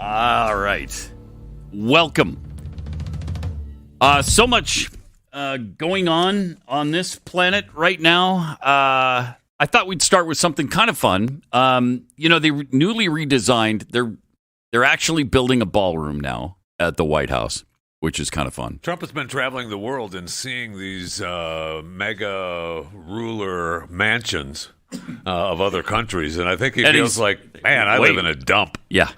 All right. Welcome. So much going on this planet right now. I thought we'd start with something kind of fun. They newly redesigned. They're actually building a ballroom now at the White House, which is kind of fun. Trump has been traveling the world and seeing these mega ruler mansions of other countries, and I think he feels like, man, I live in a dump. Yeah,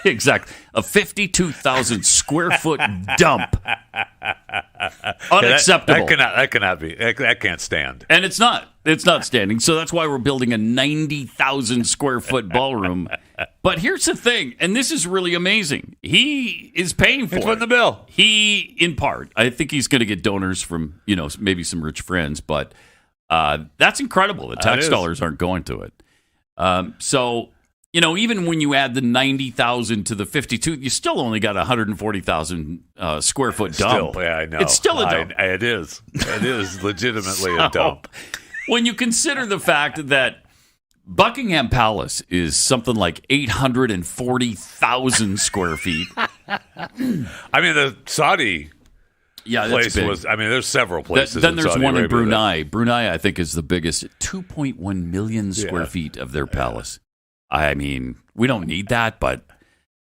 exactly. A 52,000 square foot dump. Unacceptable. That can't stand. And it's not standing. So that's why we're building a 90,000 square foot ballroom. But here's the thing, and this is really amazing. He is paying for it. He's footing the bill. He, in part, I think he's going to get donors from, maybe some rich friends, but that's incredible. The tax dollars aren't going to it. So, even when you add the 90,000 to the 52, you still only got 140,000 square foot dump. Still, yeah, I know. It's still a dump. It is. It is legitimately a dump. When you consider the fact that Buckingham Palace is something like 840,000 square feet. I mean, the Saudi place was. There's several places. Then there's Saudi one in Arabia Brunei. Brunei, I think, is the biggest. 2.1 million square feet of their palace. I mean, we don't need that, but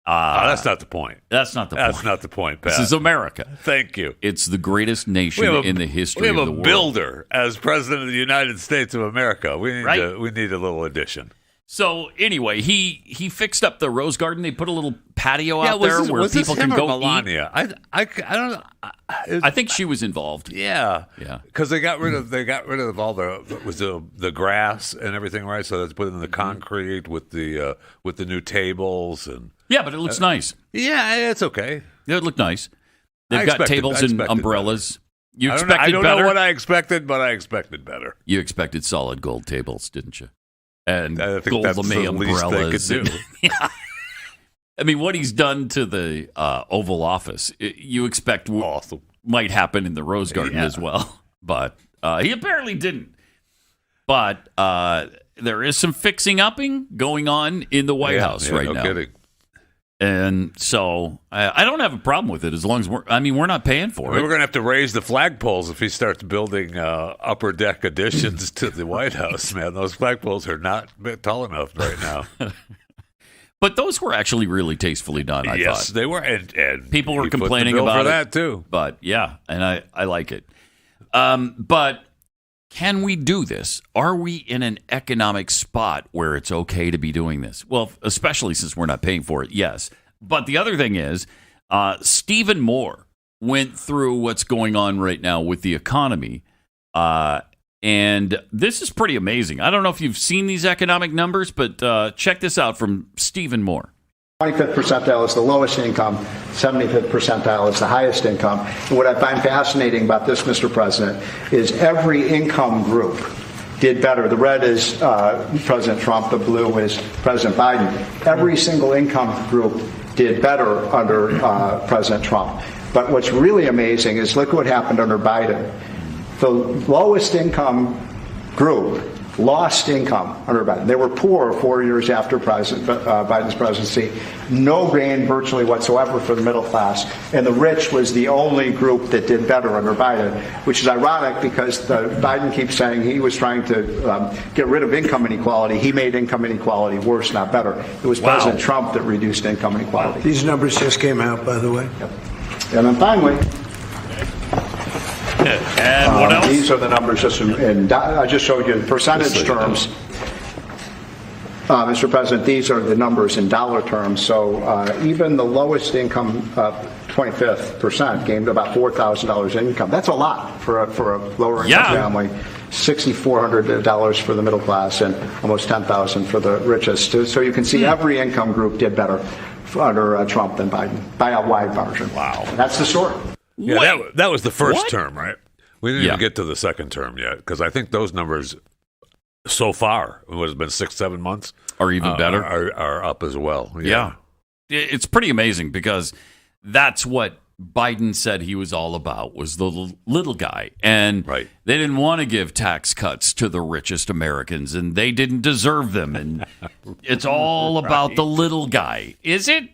that's not the point. That's not the point. That's not the point, Pat. This is America. Thank you. It's the greatest nation in the history of the world. We have a builder as president of the United States of America. We need a little addition. So anyway, he fixed up the Rose Garden. They put a little patio out there where people can go Melania? eat. I don't know. I think she was involved. Yeah. Because they got rid of all the grass and everything, right? So that's put in the concrete with the new tables and. Yeah, but it looks nice. Yeah, it's okay. It looked nice. They've got tables and umbrellas. You expected better? I don't know what I expected, but I expected better. You expected solid gold tables, didn't you? And I think gold that's lame the least umbrellas. they could do. Yeah. I mean, what he's done to the Oval Office, you expect might happen in the Rose Garden as well. But he apparently didn't. But there is some fixing-upping going on in the White House right now. No kidding. And so I don't have a problem with it as long as we're not paying for it. We're going to have to raise the flagpoles if he starts building upper deck additions to the White House, man. Those flagpoles are not tall enough right now. But those were actually really tastefully done, I thought. Yes, they were. And people were complaining about for that, too. But, yeah, and I like it. But can we do this? Are we in an economic spot where it's okay to be doing this? Well, especially since we're not paying for it, yes. But the other thing is, Stephen Moore went through what's going on right now with the economy, and this is pretty amazing. I don't know if you've seen these economic numbers, but check this out from Stephen Moore. 25th percentile is the lowest income, 75th percentile is the highest income. And what I find fascinating about this, Mr. President, is every income group did better. The red is President Trump, the blue is President Biden. Every single income group did better under President Trump. But what's really amazing is look what happened under Biden. The lowest income group lost income under Biden. They were poor 4 years after Biden's presidency. No gain virtually whatsoever for the middle class. And the rich was the only group that did better under Biden, which is ironic because Biden keeps saying he was trying to get rid of income inequality. He made income inequality worse, not better. It was President Trump that reduced income inequality. These numbers just came out, by the way. Yep. And then finally, and what else? These are the numbers just I just showed you in percentage terms. Mr. President, these are the numbers in dollar terms. So even the lowest income, 25th percent, gained about $4,000 in income. That's a lot for a lower income family. $6,400 for the middle class and almost $10,000 for the richest. So you can see every income group did better under Trump than Biden by a wide margin. Wow. And that's the story. Yeah, that was the first term, right? We didn't even get to the second term yet because I think those numbers so far, it has been 6-7 months, or even better, are up as well. Yeah, it's pretty amazing because that's what Biden said he was all about, was the little guy, and they didn't want to give tax cuts to the richest Americans, and they didn't deserve them, and it's all about the little guy. Is it?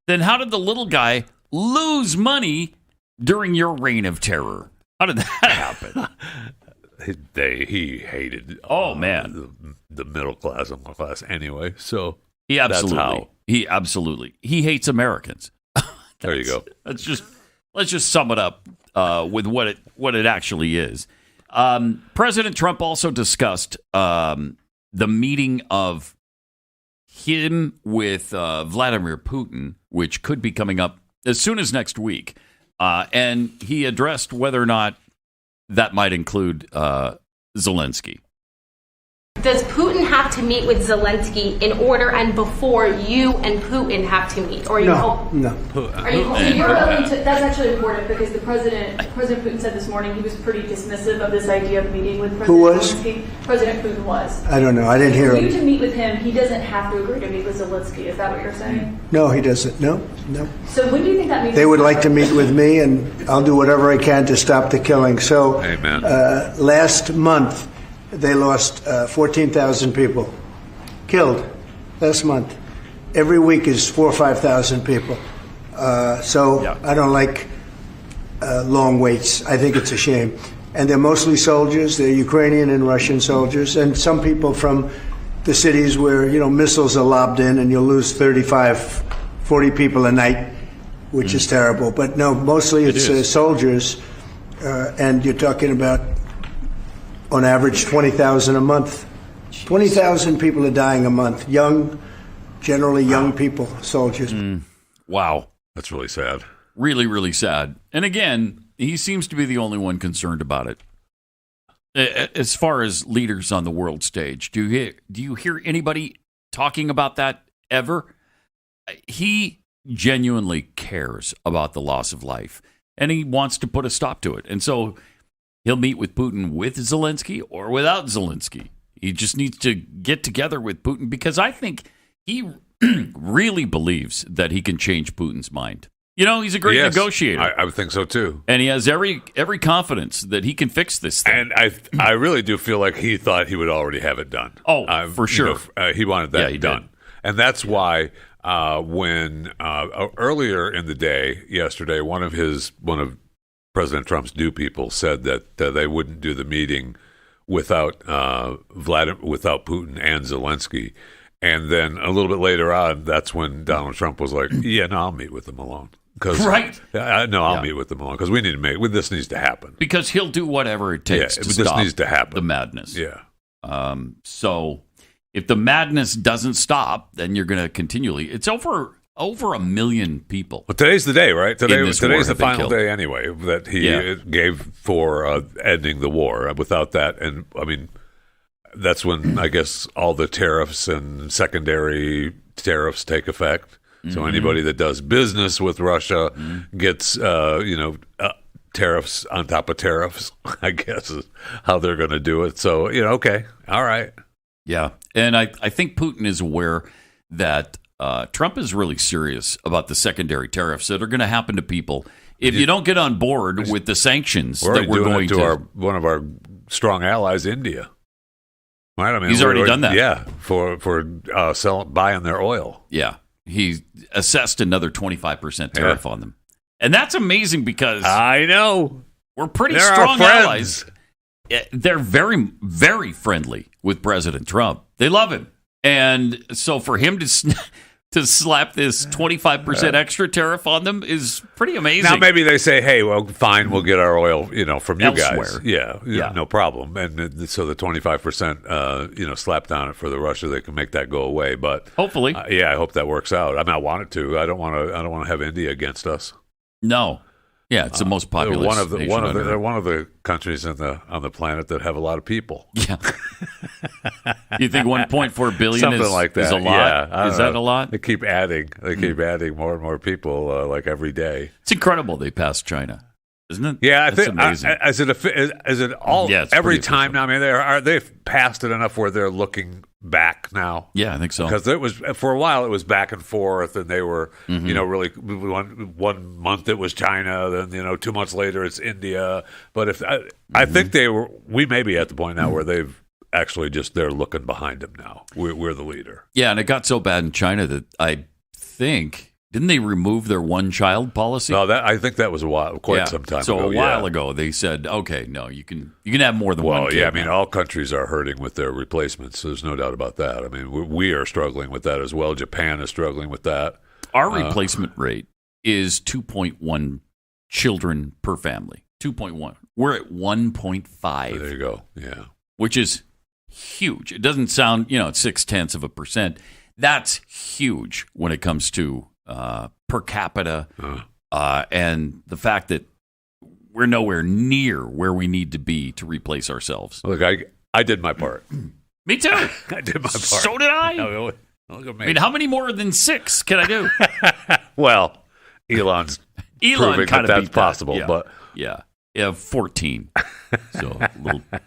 Then how did the little guy lose money during your reign of terror? How did that happen? He hated. Oh man, the middle class and lower class anyway. So he absolutely he hates Americans. There you go. Let's just sum it up with what it actually is. President Trump also discussed the meeting of him with Vladimir Putin, which could be coming up as soon as next week, and he addressed whether or not that might include Zelensky. Does Putin have to meet with Zelensky in order and before you and Putin have to meet? Or No. Are you hoping You're willing to, that's actually important because President Putin said this morning he was pretty dismissive of this idea of meeting with President Who was? Zelensky. President Putin was. I don't know. I didn't hear For you him. to meet with him, he doesn't have to agree to meet with Zelensky. Is that what you're saying? No, he doesn't. No. So when do you think that meeting? They would like to meet with me, and I'll do whatever I can to stop the killing. So, Amen. Last month, they lost 14,000 people killed last month. Every week is 4,000 or 5,000 people. I don't like long waits. I think it's a shame. And they're mostly soldiers. They're Ukrainian and Russian soldiers, and some people from the cities where missiles are lobbed in, and you'll lose 35, 40 people a night, which is terrible. But no, mostly it's soldiers, and you're talking about, on average, 20,000 a month. 20,000 people are dying a month. Generally young people, soldiers. Wow. That's really sad. Really, really sad. And again, he seems to be the only one concerned about it. As far as leaders on the world stage, do you hear anybody talking about that ever? He genuinely cares about the loss of life, and he wants to put a stop to it. And so he'll meet with Putin with Zelensky or without Zelensky. He just needs to get together with Putin because I think he really believes that he can change Putin's mind. He's a great negotiator. I would think so too. And he has every confidence that he can fix this thing. And I really do feel like he thought he would already have it done. Oh, for sure. He wanted that done. Did. And that's why when earlier in the day, yesterday, one of President Trump's new people said that they wouldn't do the meeting without Putin and Zelensky. And then a little bit later on, that's when Donald Trump was like, "Yeah, no, I'll meet with them alone." Right? I'll meet with them alone because we need to this needs to happen. Because he'll do whatever it takes to stop needs to happen. The madness. Yeah. So if the madness doesn't stop, then you're going to continually. It's over 1 million people. Well, today's the day, right? Today's the final killed. day anyway that he gave for ending the war. Without that, and I mean, that's when I guess all the tariffs and secondary tariffs take effect. So anybody that does business with Russia gets, tariffs on top of tariffs, I guess is how they're going to do it. So, okay, all right. Yeah, and I think Putin is aware that Trump is really serious about the secondary tariffs that are going to happen to people if you don't get on board with the sanctions that we're going to. One of our strong allies, India. Right? I mean, he's already done that. Yeah, for buying their oil. Yeah, he assessed another 25% tariff on them, and that's amazing because I know we're pretty strong allies. They're very, very friendly with President Trump. They love him, and so for him to slap this 25% extra tariff on them is pretty amazing. Now maybe they say, "Hey, well, fine, we'll get our oil, from you elsewhere." Guys." Yeah, no problem. And so the 25%, slapped on it for the Russia, they can make that go away. But hopefully, I hope that works out. I mean, I want it to. I don't want to have India against us. No. Yeah, it's the most populous they're one of the countries on the planet that have a lot of people. Yeah. You think 1.4 billion something like that is a lot? Yeah, is that a lot? They keep adding. They keep adding more and more people like every day. It's incredible they passed China, isn't it? Yeah, That's amazing. Is it all every time now? I mean, they've passed it enough where they're looking back now. Yeah, I think so. Because it was for a while it was back and forth, and they were really one month it was China, then 2 months later it's India. But I think we may be at the point now where they've actually they're looking behind them now. We're the leader. Yeah, and it got so bad in China that I think, didn't they remove their one-child policy? No, I think that was quite some time ago. So a while ago, they said, okay, no, you can have more than one kid. Well, yeah, I mean, all countries are hurting with their replacements. There's no doubt about that. I mean, we are struggling with that as well. Japan is struggling with that. Our replacement rate is 2.1 children per family. 2.1. We're at 1.5. There you go. Yeah. Which is huge. It doesn't sound, it's 0.6%. That's huge when it comes to per capita and the fact that we're nowhere near where we need to be to replace ourselves. Look, I did my part. Me too. I did my part. So did I. No, look at me. I mean, how many more than 6 can I do? Well, Elon's proving kind that of that's possible, yeah. but yeah, 14. So a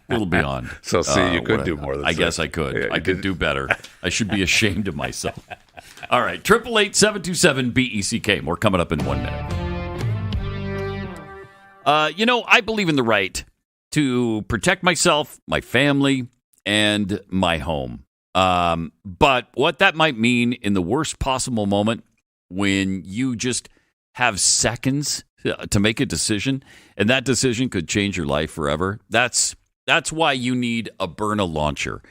little beyond. So see, you could do more than 6. I guess I could. Yeah, I could do better. I should be ashamed of myself. All right, 888-727-BECK. More coming up in 1 minute. I believe in the right to protect myself, my family, and my home. But what that might mean in the worst possible moment when you just have seconds to make a decision, and that decision could change your life forever. That's why you need a Byrna launcher.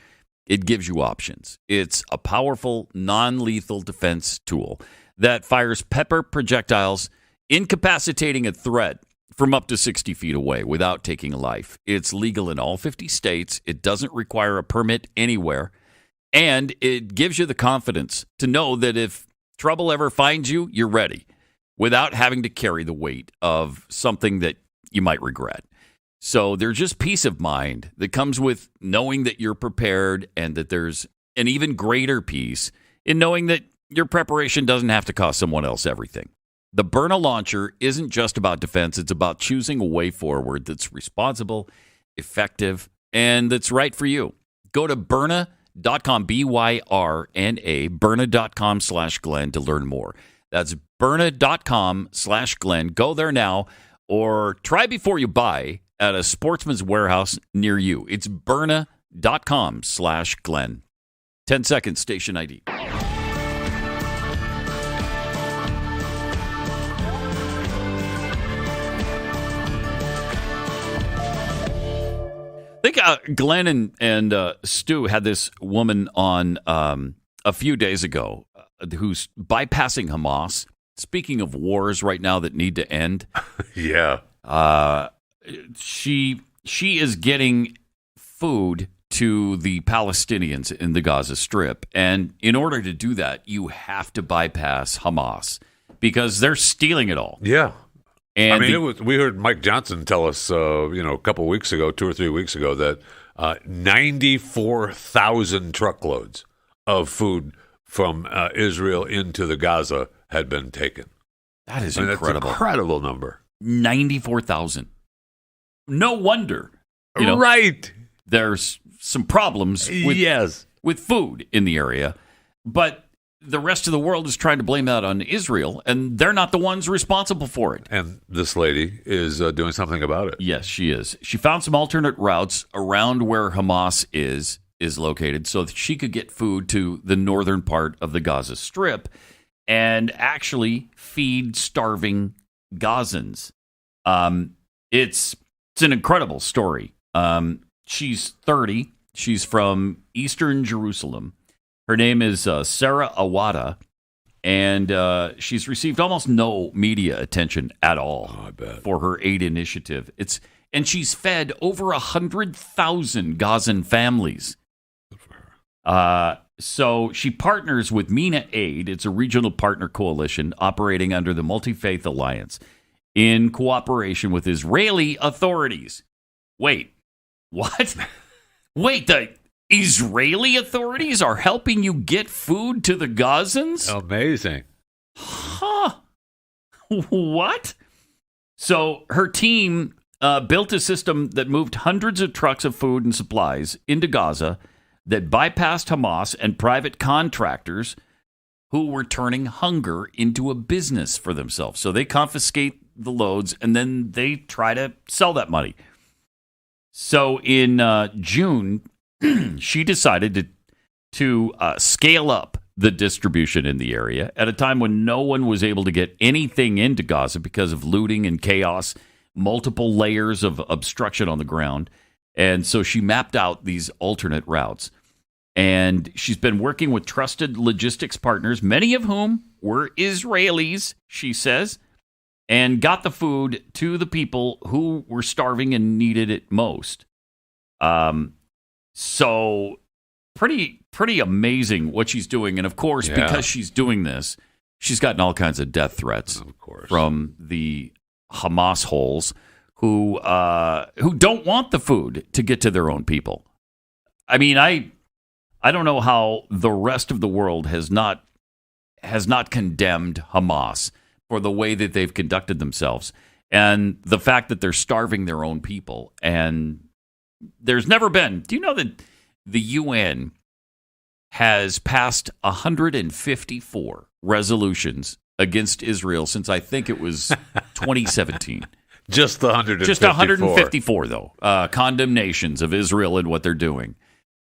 It gives you options. It's a powerful, non-lethal defense tool that fires pepper projectiles, incapacitating a threat from up to 60 feet away without taking a life. It's legal in all 50 states. It doesn't require a permit anywhere. And it gives you the confidence to know that if trouble ever finds you, you're ready without having to carry the weight of something that you might regret. So there's just peace of mind that comes with knowing that you're prepared, and that there's an even greater peace in knowing that your preparation doesn't have to cost someone else everything. The Byrna launcher isn't just about defense. It's about choosing a way forward that's responsible, effective, and that's right for you. Go to Byrna.com, Byrna, Byrna.com/Glenn to learn more. That's Byrna.com/Glenn. Go there now, or try before you buy at a Sportsman's Warehouse near you. It's Byrna.com/Glenn. 10 seconds, station ID. I think Glenn and Stu had this woman on a few days ago who's bypassing Hamas. Speaking of wars right now that need to end. Yeah. She is getting food to the Palestinians in the Gaza Strip. And in order to do that, you have to bypass Hamas because they're stealing it all. Yeah. And I mean, we heard Mike Johnson tell us, a couple weeks ago, 2 or 3 weeks ago, that 94,000 truckloads of food from Israel into the Gaza had been taken. That is incredible. That's an incredible number. 94,000. No wonder. Right. There's some problems with food in the area, but the rest of the world is trying to blame that on Israel, and they're not the ones responsible for it. And this lady is doing something about it. Yes, she is. She found some alternate routes around where Hamas is located so that she could get food to the northern part of the Gaza Strip and actually feed starving Gazans. It's an incredible story. She's 30. She's from Eastern Jerusalem. Her name is Sarah Awada, and she's received almost no media attention at all for her aid initiative. And she's fed over 100,000 Gazan families. So she partners with MENA Aid. It's a regional partner coalition operating under the Multi-Faith Alliance in cooperation with Israeli authorities. Wait, what? Wait, the Israeli authorities are helping you get food to the Gazans? Amazing. Huh. What? So her team built a system that moved hundreds of trucks of food and supplies into Gaza that bypassed Hamas and private contractors who were turning hunger into a business for themselves. So they confiscate the loads and then they try to sell that money. So in June, she decided to scale up the distribution in the area at a time when no one was able to get anything into Gaza because of looting and chaos, multiple layers of obstruction on the ground. And so she mapped out these alternate routes. And she's been working with trusted logistics partners, many of whom were Israelis, she says, and got the food to the people who were starving and needed it most. So pretty amazing what she's doing. And of course, because she's doing this, she's gotten all kinds of death threats from the Hamas holes who don't want the food to get to their own people. I mean, I don't know how the rest of the world has not condemned Hamas for the way that they've conducted themselves and the fact that they're starving their own people. And there's never been. Do you know that the UN has passed 154 resolutions against Israel since I think it was 2017? Just the 154. Just 154, though. Condemnations of Israel and what they're doing.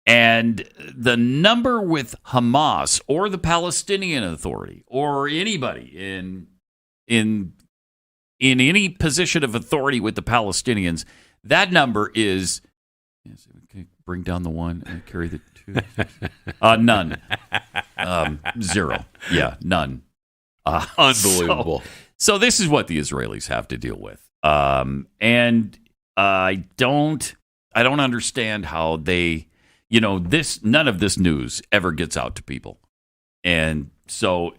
And the number with Hamas or the Palestinian Authority or anybody in any position of authority with the Palestinians, that number is, okay, bring down the one and carry the two. None. Zero. Yeah, none. Unbelievable. So this is what the Israelis have to deal with. And I don't understand how they, none of this news ever gets out to people. And so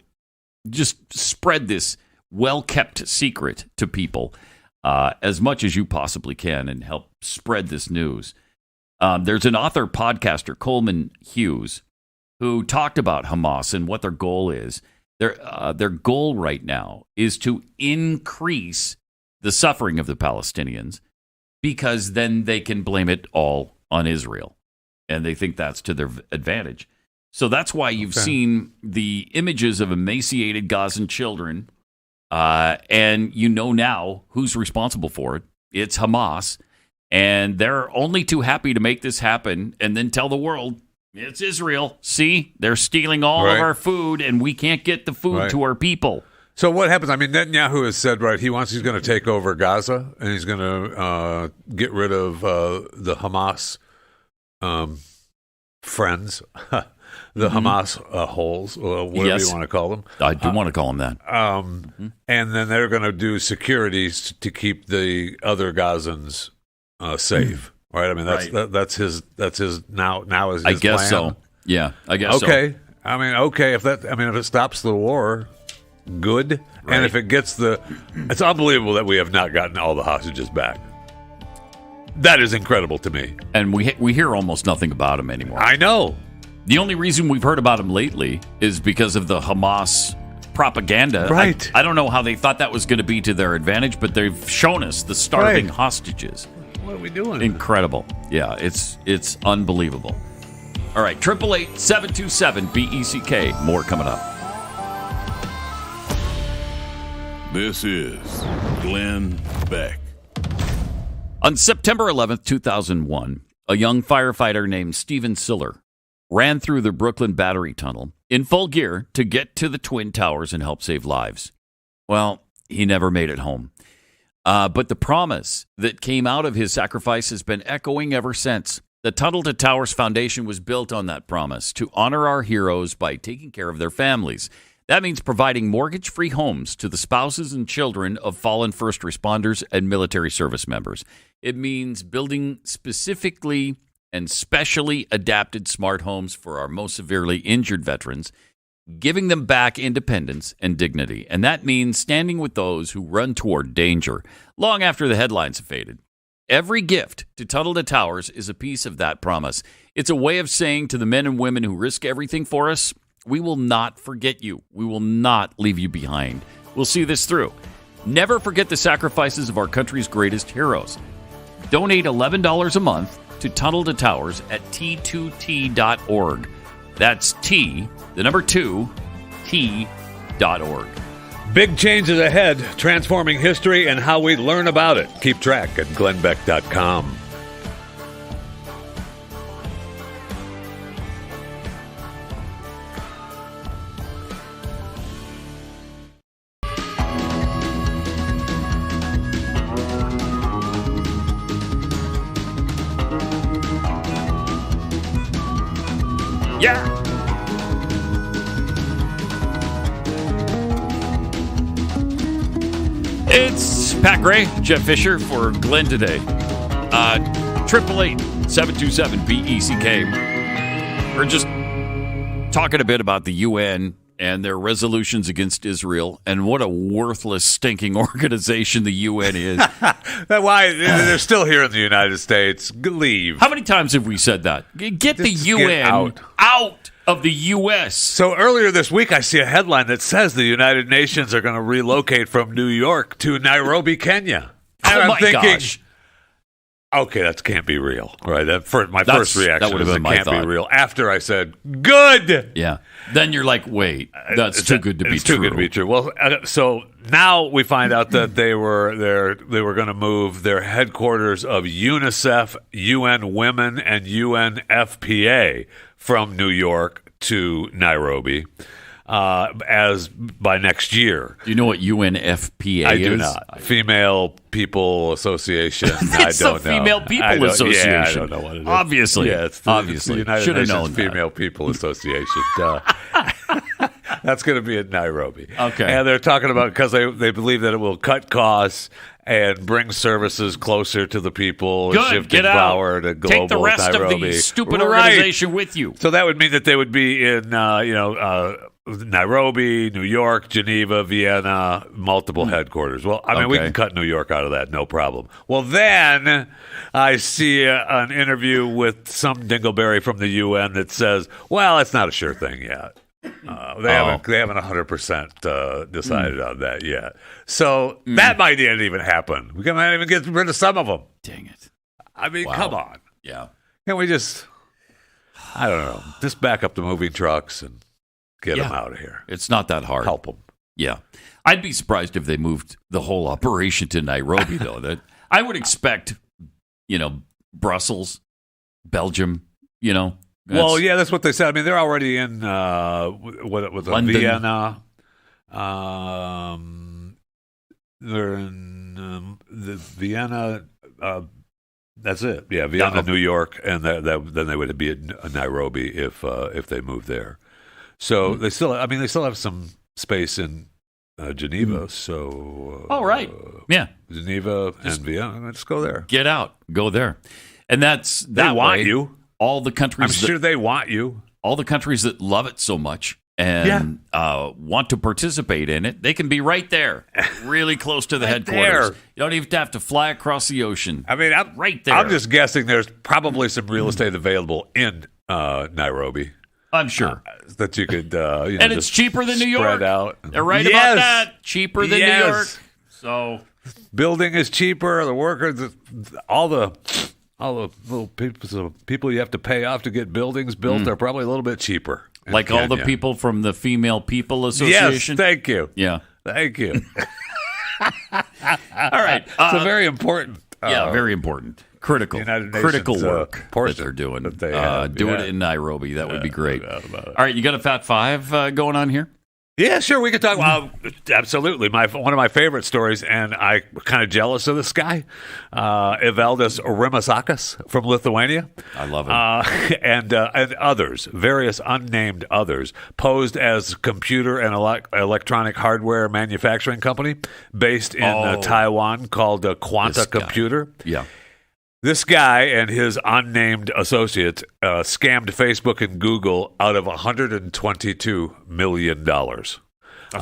just spread this well-kept secret to people as much as you possibly can and help spread this news. There's an author, podcaster, Coleman Hughes, who talked about Hamas and what their goal is. Their goal right now is to increase the suffering of the Palestinians because then they can blame it all on Israel. And they think that's to their advantage. So that's why you've seen the images of emaciated Gazan children. And you know now who's responsible for it. It's Hamas. And they're only too happy to make this happen and then tell the world, it's Israel. See, they're stealing all of our food and we can't get the food to our people. So what happens? I mean, Netanyahu has said, he's going to take over Gaza and he's going to get rid of the Hamas friends, the Hamas holes, or whatever you want to call them. I do want to call them that. And then they're going to do securities to keep the other Gazans safe. Right? I mean, that's his now is his I guess plan. So. Yeah, I guess so. Okay. I mean, if it stops the war, good. Right. And if it gets it's unbelievable that we have not gotten all the hostages back. That is incredible to me. And we hear almost nothing about him anymore. I know. The only reason we've heard about him lately is because of the Hamas propaganda. Right. I don't know how they thought that was going to be to their advantage, but they've shown us the starving hostages. What are we doing? Incredible. Yeah, it's unbelievable. All right, 888-727-BECK. More coming up. This is Glenn Beck. On September 11th, 2001, a young firefighter named Stephen Siller ran through the Brooklyn Battery Tunnel in full gear to get to the Twin Towers and help save lives. Well, he never made it home. But the promise that came out of his sacrifice has been echoing ever since. The Tunnel to Towers Foundation was built on that promise to honor our heroes by taking care of their families. That means providing mortgage-free homes to the spouses and children of fallen first responders and military service members. It means building specifically and specially adapted smart homes for our most severely injured veterans, giving them back independence and dignity. And that means standing with those who run toward danger long after the headlines have faded. Every gift to Tunnel to Towers is a piece of that promise. It's a way of saying to the men and women who risk everything for us, we will not forget you. We will not leave you behind. We'll see this through. Never forget the sacrifices of our country's greatest heroes. Donate $11 a month to Tunnel to Towers at T2T.org. That's T, the number 2, T.org. Big changes ahead, transforming history and how we learn about it. Keep track at glennbeck.com. Yeah. It's Pat Gray, Jeff Fisher for Glenn today. 888-727-BECK. We're just talking a bit about the UN and their resolutions against Israel and what a worthless, stinking organization the UN is. Why? They're still here in the United States. Leave. How many times have we said that? Get the UN out of the U.S. So earlier this week, I see a headline that says the United Nations are going to relocate from New York to Nairobi, Kenya. And I'm thinking, gosh. Okay, that can't be real, right? My first reaction that would have is been it my can't thought. be real. After I said, good! Yeah. Then you're like, wait, that's too good to be true. Too good to be true. Well, so now we find out that they were going to move their headquarters of UNICEF, UN Women, and UNFPA from New York to Nairobi as by next year. Do you know what UNFPA is? I do not. Female People Association. It's the Female People Association. Yeah, I don't know what it is. Obviously. Yeah, it's the United Should have Nations known Female People Association. That's going to be in Nairobi. Okay. And they're talking about, because they believe that it will cut costs and bring services closer to the people, Good. shifting Get out. power to global Take the rest Nairobi. of the stupid organization with you. So that would mean that they would be in, Nairobi, New York, Geneva, Vienna, multiple headquarters. Well, I mean, we can cut New York out of that, no problem. Well, then I see an interview with some dingleberry from the UN that says, well, it's not a sure thing yet. They haven't 100% decided on that yet. So that might not even happen. We might even get rid of some of them. Dang it. I mean, come on. Yeah. Can't we just, I don't know, just back up the moving trucks and get them out of here. It's not that hard. Help them. Yeah. I'd be surprised if they moved the whole operation to Nairobi, though. That I would expect, Brussels, Belgium, Well, yeah, that's what they said. I mean, they're already in London. Vienna. They're in the Vienna. That's it. Yeah, Vienna, New York, and then they would be in Nairobi if they moved there. So they still have some space in Geneva. So right, yeah, Geneva and Vienna. Let's go there. Get out, go there, and that's they want you. All the countries. I'm sure they want you. All the countries that love it so much and want to participate in it, they can be right there, really close to the headquarters. There. You don't even have to fly across the ocean. I mean, I'm right there. I'm just guessing there's probably some real estate available in Nairobi. I'm sure that you could, and it's cheaper than New York. Spread out. They're right about that. Cheaper than New York. So, building is cheaper. The workers, all the little people you have to pay off to get buildings built are probably a little bit cheaper. Like Kenya. All the people from the Female People Association. Yes, thank you. Yeah, thank you. All right, so very important. Very important. Critical work that they're doing. Do it in Nairobi. That would be great. All right, you got a Fat Five going on here? Yeah, sure. We could talk about absolutely. One of my favorite stories, and I'm kind of jealous of this guy, Evaldas Rimasakas from Lithuania. I love him. And others, various unnamed others, posed as computer and electronic hardware manufacturing company based in Taiwan called Quanta Computer. Yeah. This guy and his unnamed associates scammed Facebook and Google out of $122 million. That's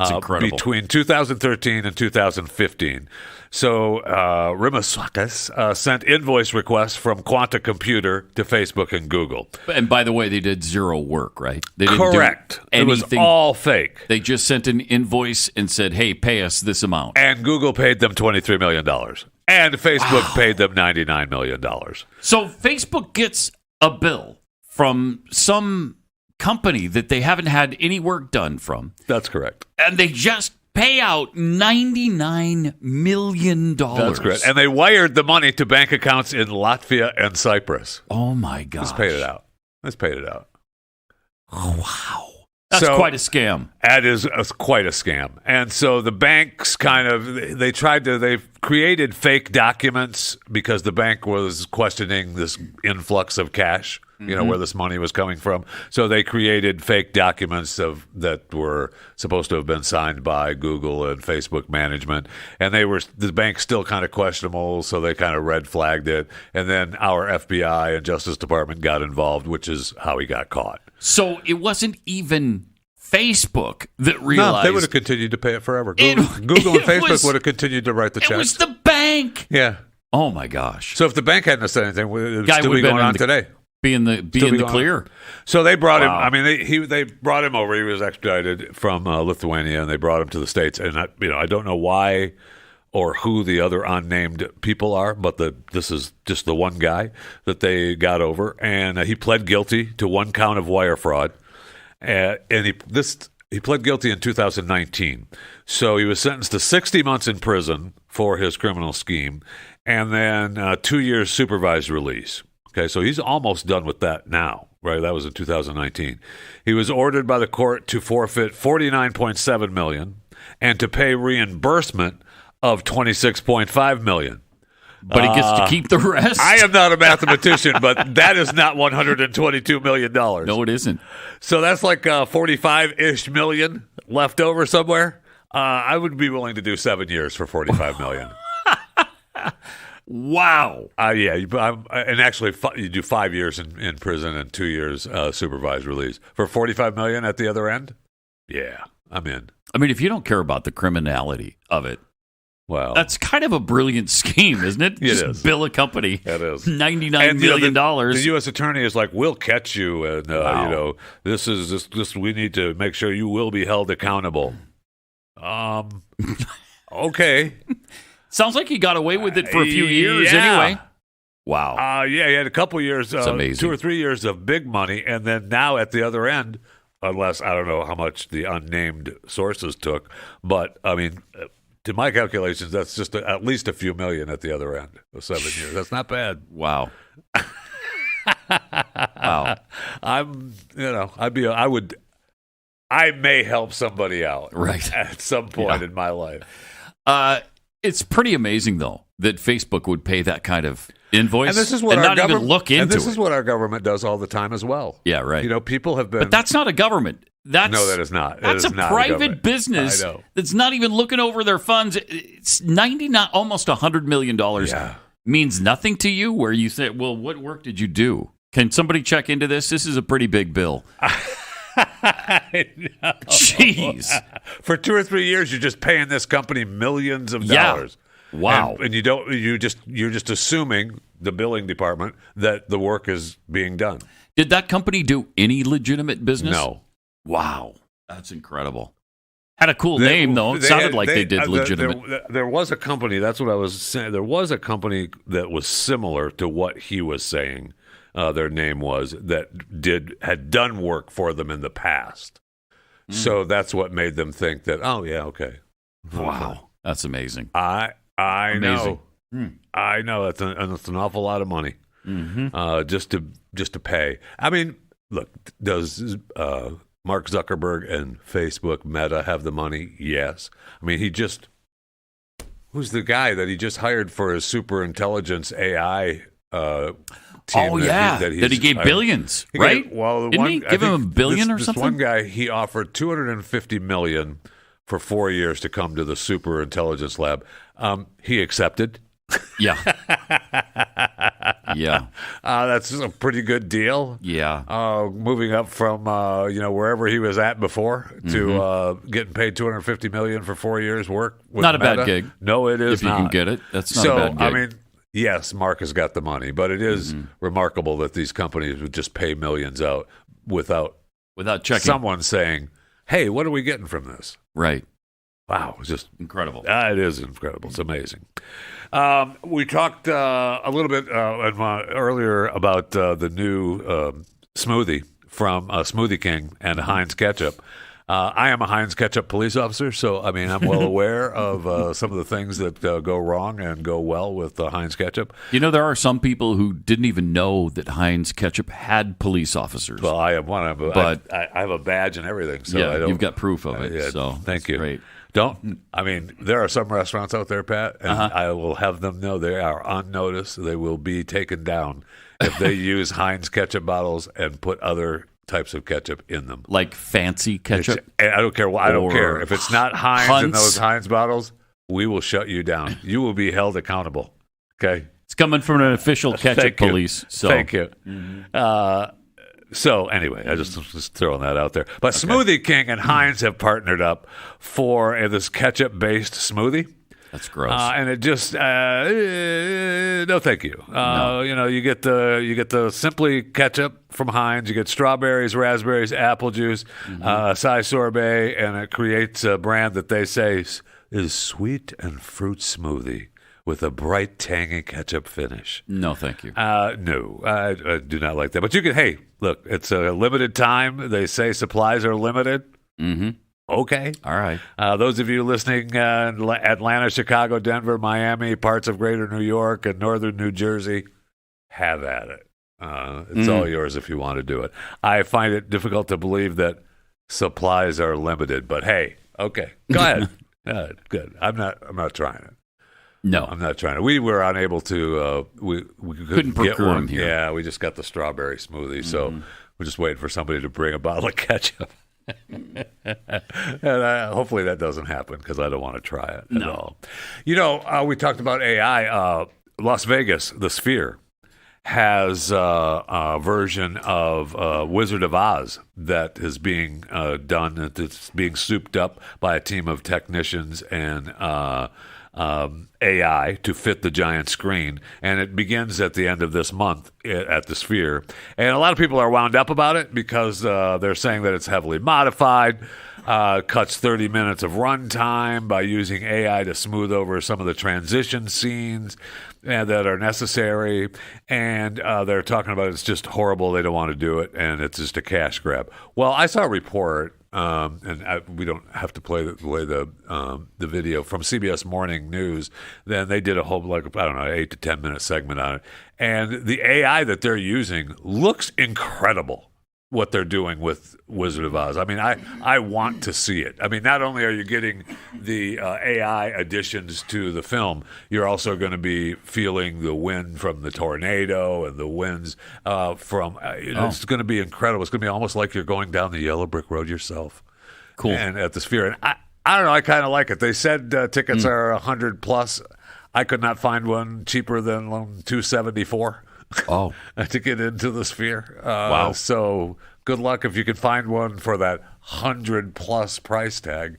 incredible. Between 2013 and 2015. So Rimasakas sent invoice requests from Quanta Computer to Facebook and Google. And by the way, they did zero work, right? They didn't Correct. It was all fake. They just sent an invoice and said, hey, pay us this amount. And Google paid them $23 million. And Facebook paid them $99 million. So Facebook gets a bill from some company that they haven't had any work done from. That's correct. And they just pay out $99 million. That's correct. And they wired the money to bank accounts in Latvia and Cyprus. Oh, my gosh. Let's paid it out. Oh, wow. That's quite a scam. That is quite a scam. And so the banks they created fake documents because the bank was questioning this influx of cash where this money was coming from. So they created fake documents that were supposed to have been signed by Google and Facebook management, and the bank's still kind of questionable, so they kind of red flagged it. And then our FBI and Justice Department got involved, which is how he got caught. So it wasn't even Facebook that realized. No, they would have continued to pay it forever. Google and Facebook would have continued to write the checks. It was the bank. Yeah. Oh my gosh. So if the bank hadn't said anything, it would still be going on today. Be in the clear. So they brought him. I mean, they brought him over. He was extradited from Lithuania, and they brought him to the States. And I don't know why or who the other unnamed people are, but this is just the one guy that they got over, and he pled guilty to one count of wire fraud, and he pled guilty in 2019. So he was sentenced to 60 months in prison for his criminal scheme, and then 2 years supervised release. Okay, so he's almost done with that now, right? That was in 2019. He was ordered by the court to forfeit $49.7 million and to pay reimbursement of $26.5 million. But he gets to keep the rest? I am not a mathematician, but that is not $122 million. No, it isn't. So that's like 45-ish million left over somewhere. I would be willing to do 7 years for $45 million. Wow. Yeah. And actually, you do 5 years in prison and 2 years supervised release. For $45 million at the other end? Yeah, I'm in. I mean, if you don't care about the criminality of it, well, that's kind of a brilliant scheme, isn't it? It is. Bill a company. It is. $99 million. The U.S. attorney is like, we'll catch you, and Wow. this is this. We need to make sure you will be held accountable. Okay. Sounds like he got away with it for a few years Yeah. anyway. Wow. Yeah, he had a couple years, It's amazing. 2 or 3 years of big money, and then now at the other end, unless I don't know how much the unnamed sources took, but I mean, to my calculations, that's just at least a few million at the other end of 7 years. That's not bad. Wow. Wow. I may help somebody out Right. at some point in my life. It's pretty amazing, though, that Facebook would pay that kind of invoice And this is what not even look into And this it. is what our government does all the time as well. Yeah, right. People have been. But that's not a government. No, that is not. That's a private business I know. that's not even looking over their funds. It's 99, almost $100 million. Yeah. Means nothing to you, where you say, well, what work did you do? Can somebody check into this? This is a pretty big bill. I know. Jeez. For 2 or 3 years, you're just paying this company millions of Yeah. dollars. Wow. And you're just assuming, the billing department, that the work is being done. Did that company do any legitimate business? No. Wow. That's incredible. Had a cool name, though. It sounded like they did legitimate. There was a company, that's what I was saying. There was a company that was similar to what he was saying. Their name was, that had done work for them in the past. So that's what made them think that, oh yeah, okay. Wow. That's amazing. I Amazing. know. I know. It's an awful lot of money. Mm-hmm. Just to pay. I mean, look, does Mark Zuckerberg and Facebook Meta have the money? Yes. I mean, who's the guy that he just hired for his super intelligence AI team? Oh, yeah. That he gave billions, right? Didn't he give him $1 billion or something? This one guy, he offered $250 million for 4 years to come to the super intelligence lab. He accepted. Yeah. Yeah. That's a pretty good deal. Yeah. Moving up from wherever he was at before to getting paid $250 million for 4 years work. With Not a Meta. bad gig. No, it is if you not. can get it, that's not a bad gig. I mean, yes, Mark has got the money, but it is remarkable that these companies would just pay millions out without checking. someone saying, "Hey, what are we getting from this?" Right. Wow, it's just incredible. It is incredible. It's amazing. We talked a little bit earlier about the new smoothie from Smoothie King and Heinz ketchup. I am a Heinz ketchup police officer, so I mean I'm well aware of some of the things that go wrong and go well with Heinz ketchup. You know, there are some people who didn't even know that Heinz ketchup had police officers. Well, I am one of them, but I have a badge and everything. So yeah, I don't, you've got proof of it. Yeah, so thank you. Great. I mean, there are some restaurants out there, Pat, and I will have them know they are on notice. They will be taken down if they use Heinz ketchup bottles and put other types of ketchup in them. Like fancy ketchup? I don't care. I don't care. If it's not Heinz in those Heinz bottles, we will shut you down. You will be held accountable. Okay? It's coming from an official ketchup police. So. Thank you. So anyway, I just throwing that out there. But Smoothie King and Heinz have partnered up for this ketchup-based smoothie. That's gross. And it just no, thank you. No. You get the simply ketchup from Heinz. You get strawberries, raspberries, apple juice, acai sorbet, and it creates a brand that they say is sweet and fruit smoothie with a bright, tangy ketchup finish. No, thank you. No, I do not like that. But you can. Hey, look, it's a limited time. They say supplies are limited. Mm-hmm. Okay. All right. Those of you listening in Atlanta, Chicago, Denver, Miami, parts of greater New York, and northern New Jersey, have at it. It's all yours if you want to do it. I find it difficult to believe that supplies are limited, but hey, okay. Go ahead. Good. I'm not trying it. No. I'm not trying to. We were unable to. We couldn't procure get one them here. Yeah, we just got the strawberry smoothie, so we're just waiting for somebody to bring a bottle of ketchup. And hopefully that doesn't happen because I don't want to try it at all. We talked about AI. Las Vegas, the Sphere, has a version of Wizard of Oz that is being done. It's being souped up by a team of technicians and AI to fit the giant screen, and it begins at the end of this month at the Sphere. And a lot of people are wound up about it because they're saying that it's heavily modified, cuts 30 minutes of runtime by using AI to smooth over some of the transition scenes that are necessary, and they're talking about it's just horrible, they don't want to do it, and it's just a cash grab. Well, I saw a report, and we don't have to play the video from CBS Morning News. Then they did a whole 8 to 10 minute segment on it, and the AI that they're using looks incredible. What they're doing with Wizard of Oz. I mean, I want to see it. I mean, not only are you getting the AI additions to the film, you're also going to be feeling the wind from the tornado and the winds from. It's going to be incredible. It's going to be almost like you're going down the yellow brick road yourself. Cool. And at the Sphere, and I don't know. I kind of like it. They said tickets are $100 plus. I could not find one cheaper than $274. Oh, to get into the Sphere. Wow. So good luck if you can find one for that $100 plus price tag.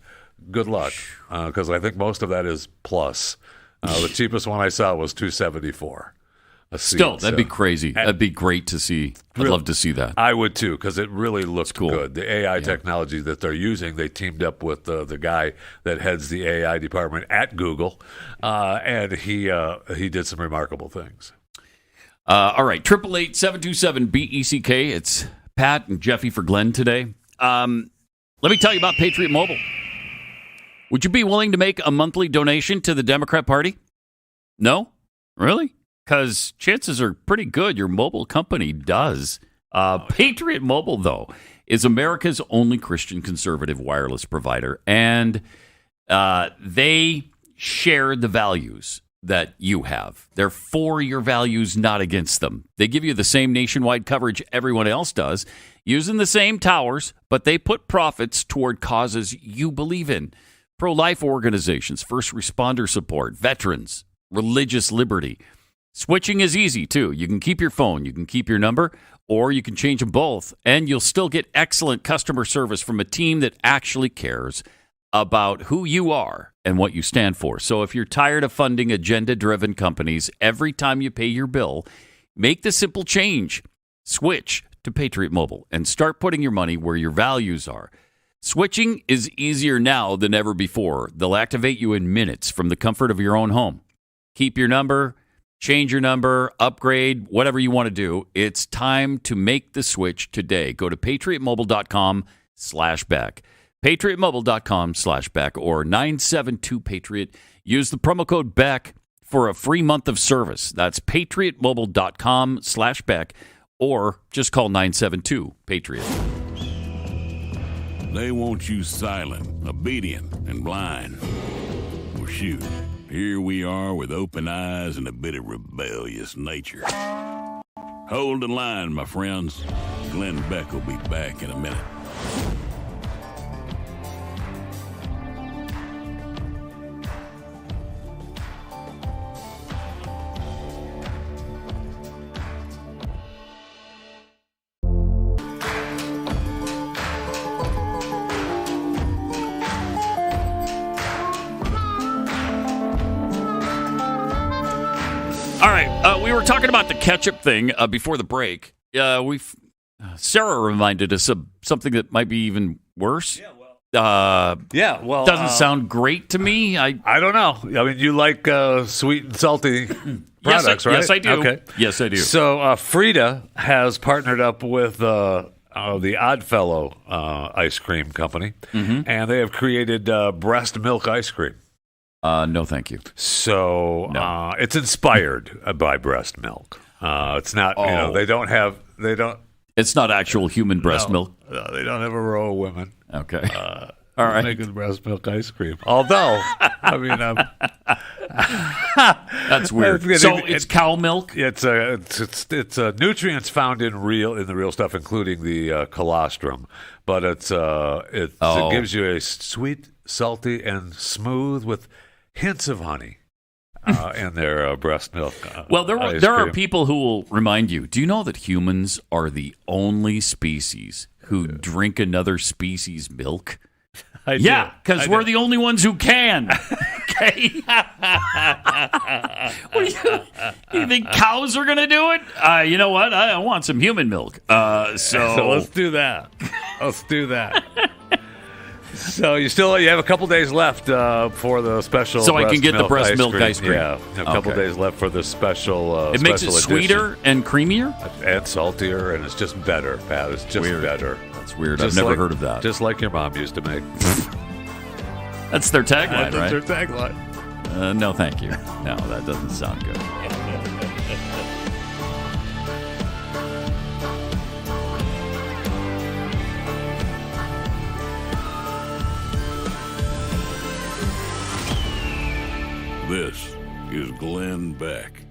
Good luck, because I think most of that is plus. The cheapest one I saw was $274. Still, that'd be crazy. That'd be great to see. I'd love to see that. I would too, because it really looks cool. good. The AI technology that they're using, they teamed up with the guy that heads the AI department at Google, and he did some remarkable things. All right, 888-727-BECK. It's Pat and Jeffy for Glenn today. Let me tell you about Patriot Mobile. Would you be willing to make a monthly donation to the Democrat Party? No? Really? Because chances are pretty good your mobile company does. Patriot Mobile, though, is America's only Christian conservative wireless provider, and they share the values that you have. They're for your values, not against them. They give you the same nationwide coverage everyone else does, using the same towers, but they put profits toward causes you believe in. Pro-life organizations, first responder support, veterans, religious liberty. Switching is easy, too. You can keep your phone, you can keep your number, or you can change them both, and you'll still get excellent customer service from a team that actually cares about who you are and what you stand for. So if you're tired of funding agenda-driven companies every time you pay your bill, make the simple change. Switch to Patriot Mobile and start putting your money where your values are. Switching is easier now than ever before. They'll activate you in minutes from the comfort of your own home. Keep your number, change your number, upgrade, whatever you want to do. It's time to make the switch today. Go to patriotmobile.com/Beck. patriotmobile.com/Beck or 972-PATRIOT. Use the promo code Beck for a free month of service. That's patriotmobile.com/Beck or just call 972-PATRIOT. They want you silent, obedient, and blind. Well, shoot, here we are with open eyes and a bit of rebellious nature. Hold the line, my friends. Glenn Beck will be back in a minute. All right, we were talking about the ketchup thing before the break. Sarah reminded us of something that might be even worse. Doesn't sound great to me. I don't know. I mean, you like sweet and salty products, right? Yes, I do. Okay. Yes, I do. So Frida has partnered up with the Oddfellow ice cream company, and they have created breast milk ice cream. No, thank you. So it's inspired by breast milk. It's not. They don't. It's not actual human breast milk. No, they don't have a row of women. Okay. All right. Making breast milk ice cream. Although, I mean, that's weird. So it's cow milk. It's nutrients found in the real stuff, including the colostrum. But it gives you a sweet, salty, and smooth with hints of honey in their breast milk. Well, there are people who will remind you. Do you know that humans are the only species who drink another species' milk? Yeah, because we're the only ones who can. Okay. What do you think cows are going to do it? You know what? I want some human milk. So let's do that. So you have a couple days left for the special. So I can get the breast milk ice cream. Yeah, a couple days left for the special. It makes it sweeter and creamier and saltier, and it's just better, Pat. It's just better. That's weird. I've never heard of that. Just like your mom used to make. That's their tagline, right? That's their tagline. No, thank you. No, that doesn't sound good. This is Glenn Beck.